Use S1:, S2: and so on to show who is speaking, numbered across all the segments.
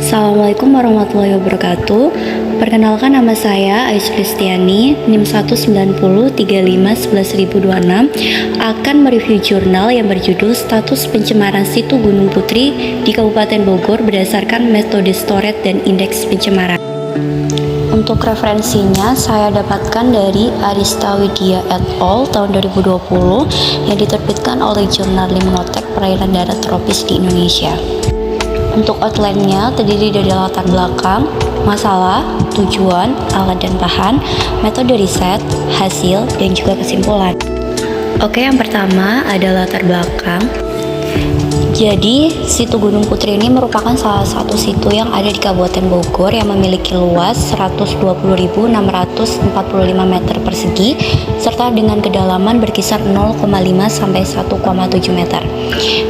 S1: Assalamualaikum warahmatullahi wabarakatuh. Perkenalkan, nama saya Ais Kristiani, NIM 190351126, akan mereview jurnal yang berjudul Status Pencemaran Situ Gunung Putri di Kabupaten Bogor berdasarkan metode Storet dan indeks pencemaran. Untuk referensinya saya dapatkan dari Arista Widya et al. Tahun 2020 yang diterbitkan oleh jurnal Limnotek Perairan Darat Tropis di Indonesia. Untuk outline-nya terdiri dari latar belakang, masalah, tujuan, alat dan bahan, metode riset, hasil, dan juga kesimpulan. Oke, yang pertama ada latar belakang. Jadi, situ Gunung Putri ini merupakan salah satu situ yang ada di Kabupaten Bogor yang memiliki luas 120.645 meter persegi serta dengan kedalaman berkisar 0,5 sampai 1,7 meter.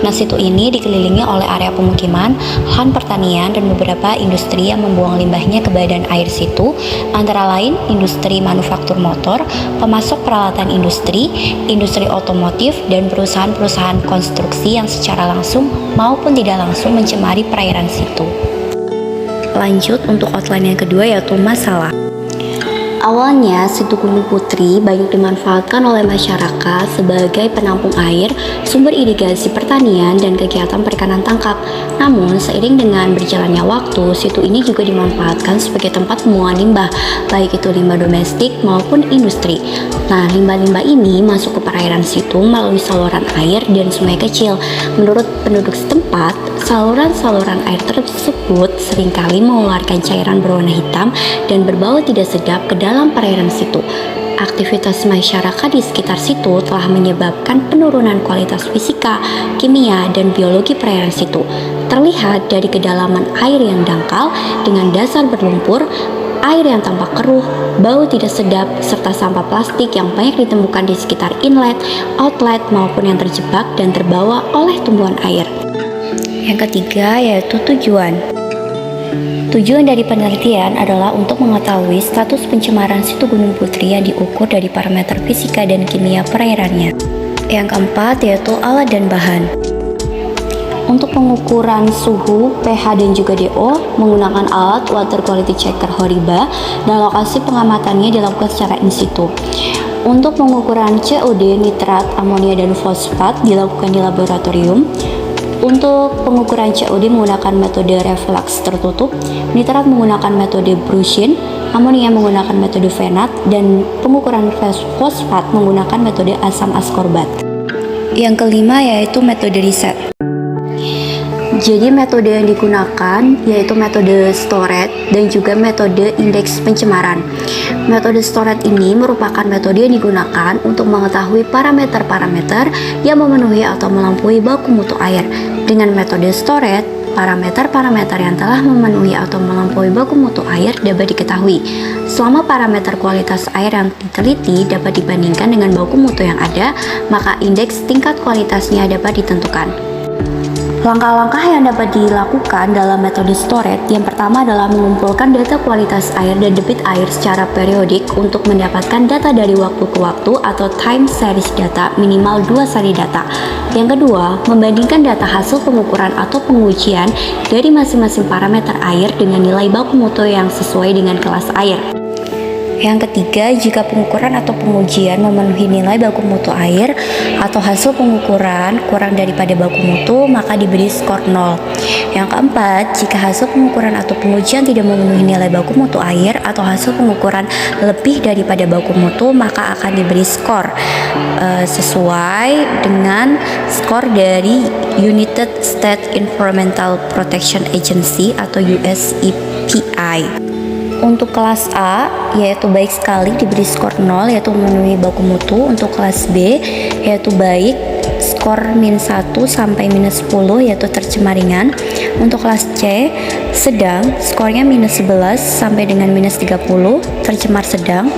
S1: Nah, situ ini dikelilingi oleh area pemukiman, lahan pertanian, dan beberapa industri yang membuang limbahnya ke badan air situ, antara lain industri manufaktur motor, pemasok peralatan industri, industri otomotif, dan perusahaan-perusahaan konstruksi yang secara langsung maupun tidak langsung mencemari perairan situ. Lanjut untuk outline yang kedua, yaitu masalah. Awalnya, situ Gunung Putri banyak dimanfaatkan oleh masyarakat sebagai penampung air, sumber irigasi pertanian, dan kegiatan perikanan tangkap. Namun, seiring dengan berjalannya waktu, situ ini juga dimanfaatkan sebagai tempat pembuangan limbah, baik itu limbah domestik maupun industri. Nah, limbah-limbah ini masuk ke perairan situ melalui saluran air dan sungai kecil. Menurut penduduk setempat, saluran-saluran air tersebut seringkali mengeluarkan cairan berwarna hitam dan berbau tidak sedap ke dalam perairan situ. Aktivitas masyarakat di sekitar situ telah menyebabkan penurunan kualitas fisika, kimia, dan biologi perairan situ. Terlihat dari kedalaman air yang dangkal dengan dasar berlumpur, air yang tampak keruh, bau tidak sedap, serta sampah plastik yang banyak ditemukan di sekitar inlet, outlet, maupun yang terjebak dan terbawa oleh tumbuhan air. Yang ketiga yaitu tujuan. Tujuan dari penelitian adalah untuk mengetahui status pencemaran situ Gunung Putri yang diukur dari parameter fisika dan kimia perairannya. Yang keempat yaitu alat dan bahan. Untuk pengukuran suhu, pH, dan juga DO menggunakan alat Water Quality Checker Horiba dan lokasi pengamatannya dilakukan secara in situ. Untuk pengukuran COD, nitrat, amonia, dan fosfat dilakukan di laboratorium. Untuk pengukuran COD menggunakan metode reflux tertutup, nitrat menggunakan metode Bruchin, amonia menggunakan metode Venat, dan pengukuran fosfat menggunakan metode asam askorbat. Yang kelima yaitu metode riset. Jadi metode yang digunakan yaitu metode Storet dan juga metode indeks pencemaran. Metode Storet ini merupakan metode yang digunakan untuk mengetahui parameter-parameter yang memenuhi atau melampaui baku mutu air. Dengan metode Storet, parameter-parameter yang telah memenuhi atau melampaui baku mutu air dapat diketahui. Selama parameter kualitas air yang diteliti dapat dibandingkan dengan baku mutu yang ada, maka indeks tingkat kualitasnya dapat ditentukan. Langkah-langkah yang dapat dilakukan dalam metode Storet, yang pertama adalah mengumpulkan data kualitas air dan debit air secara periodik untuk mendapatkan data dari waktu ke waktu atau time series data minimal 2 seri data. Yang kedua, membandingkan data hasil pengukuran atau pengujian dari masing-masing parameter air dengan nilai baku mutu yang sesuai dengan kelas air. Yang ketiga, jika pengukuran atau pengujian memenuhi nilai baku mutu air atau hasil pengukuran kurang daripada baku mutu, maka diberi skor 0. Yang keempat, jika hasil pengukuran atau pengujian tidak memenuhi nilai baku mutu air atau hasil pengukuran lebih daripada baku mutu, maka akan diberi skor sesuai dengan skor dari United States Environmental Protection Agency atau US EPA. Untuk kelas A yaitu baik sekali diberi skor 0 yaitu memenuhi baku mutu. Untuk kelas B yaitu baik skor -1 sampai -10 yaitu tercemar ringan. Untuk kelas C sedang skornya -11 sampai dengan -30 tercemar sedang.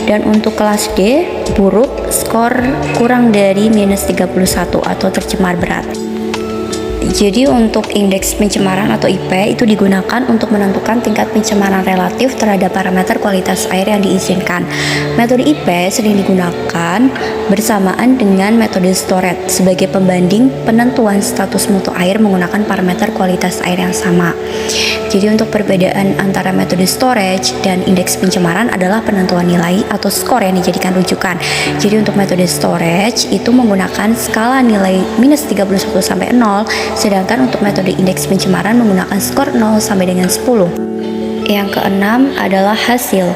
S1: Dan untuk kelas D buruk skor kurang dari -31 atau tercemar berat. Jadi untuk indeks pencemaran atau IP itu digunakan untuk menentukan tingkat pencemaran relatif terhadap parameter kualitas air yang diizinkan. Metode IP sering digunakan bersamaan dengan metode Storet sebagai pembanding penentuan status mutu air menggunakan parameter kualitas air yang sama. Jadi untuk perbedaan antara metode storage dan indeks pencemaran adalah penentuan nilai atau skor yang dijadikan rujukan. Jadi untuk metode storage itu menggunakan skala nilai minus 31 sampai 0, sedangkan untuk metode indeks pencemaran menggunakan skor 0 sampai dengan 10. Yang keenam adalah hasil.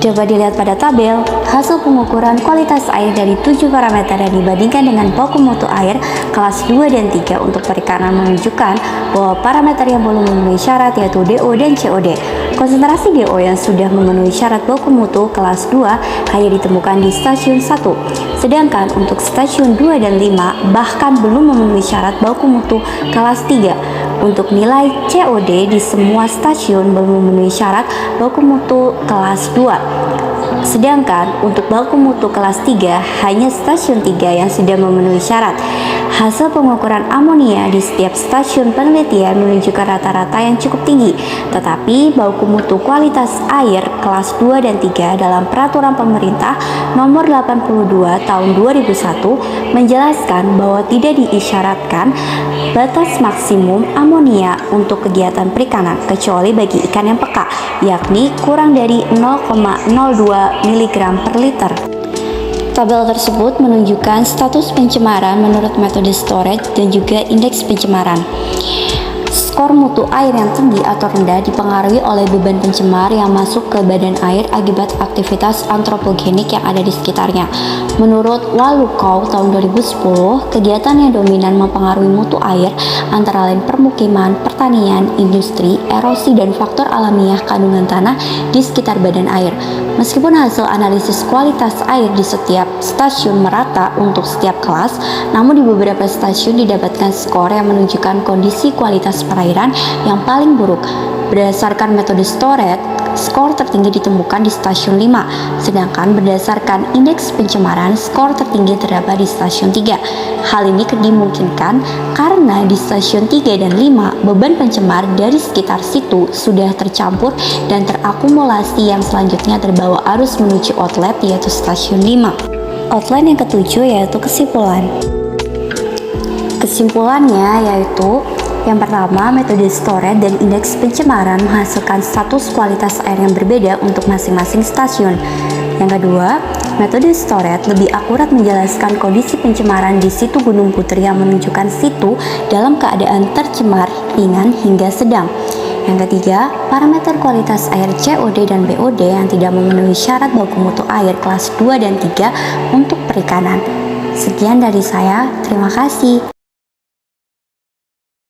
S1: Coba dilihat pada tabel, hasil pengukuran kualitas air dari 7 parameter yang dibandingkan dengan baku mutu air kelas 2 dan 3 untuk perikanan menunjukkan bahwa parameter yang belum memenuhi syarat yaitu DO dan COD. Konsentrasi DO yang sudah memenuhi syarat baku mutu kelas 2 hanya ditemukan di stasiun 1, sedangkan untuk stasiun 2 dan 5 bahkan belum memenuhi syarat baku mutu kelas 3. Untuk nilai COD di semua stasiun belum memenuhi syarat baku mutu kelas 2. Sedangkan untuk baku mutu kelas 3 hanya stasiun 3 yang sudah memenuhi syarat. Hasil pengukuran amonia di setiap stasiun penelitian menunjukkan rata-rata yang cukup tinggi, tetapi baku mutu kualitas air kelas 2 dan 3 dalam peraturan pemerintah nomor 82 tahun 2001 menjelaskan bahwa tidak diisyaratkan batas maksimum amonia untuk kegiatan perikanan kecuali bagi ikan yang peka, yakni kurang dari 0,02 mg per liter. Tabel tersebut menunjukkan status pencemaran menurut metode storage dan juga indeks pencemaran. Skor mutu air yang tinggi atau rendah dipengaruhi oleh beban pencemar yang masuk ke badan air akibat aktivitas antropogenik yang ada di sekitarnya. Menurut Walukow tahun 2010, kegiatan yang dominan mempengaruhi mutu air antara lain permukiman, pertanian, industri, erosi, dan faktor alamiah kandungan tanah di sekitar badan air. Meskipun hasil analisis kualitas air di setiap stasiun merata untuk setiap kelas, namun di beberapa stasiun didapatkan skor yang menunjukkan kondisi kualitas perairan yang paling buruk. Berdasarkan metode storage, skor tertinggi ditemukan di stasiun 5, sedangkan berdasarkan indeks pencemaran, skor tertinggi terdapat di stasiun 3. Hal ini dimungkinkan karena di stasiun 3 dan 5, beban pencemar dari sekitar situ sudah tercampur dan terakumulasi yang selanjutnya terbawa arus menuju outlet yaitu stasiun 5. Outlet yang ketujuh yaitu kesimpulan. Kesimpulannya yaitu yang pertama, metode storage dan indeks pencemaran menghasilkan status kualitas air yang berbeda untuk masing-masing stasiun. Yang kedua, metode storage lebih akurat menjelaskan kondisi pencemaran di situ Gunung Putri yang menunjukkan situ dalam keadaan tercemar, ringan, hingga sedang. Yang ketiga, parameter kualitas air COD dan BOD yang tidak memenuhi syarat baku mutu air kelas 2 dan 3 untuk perikanan. Sekian dari saya, terima kasih.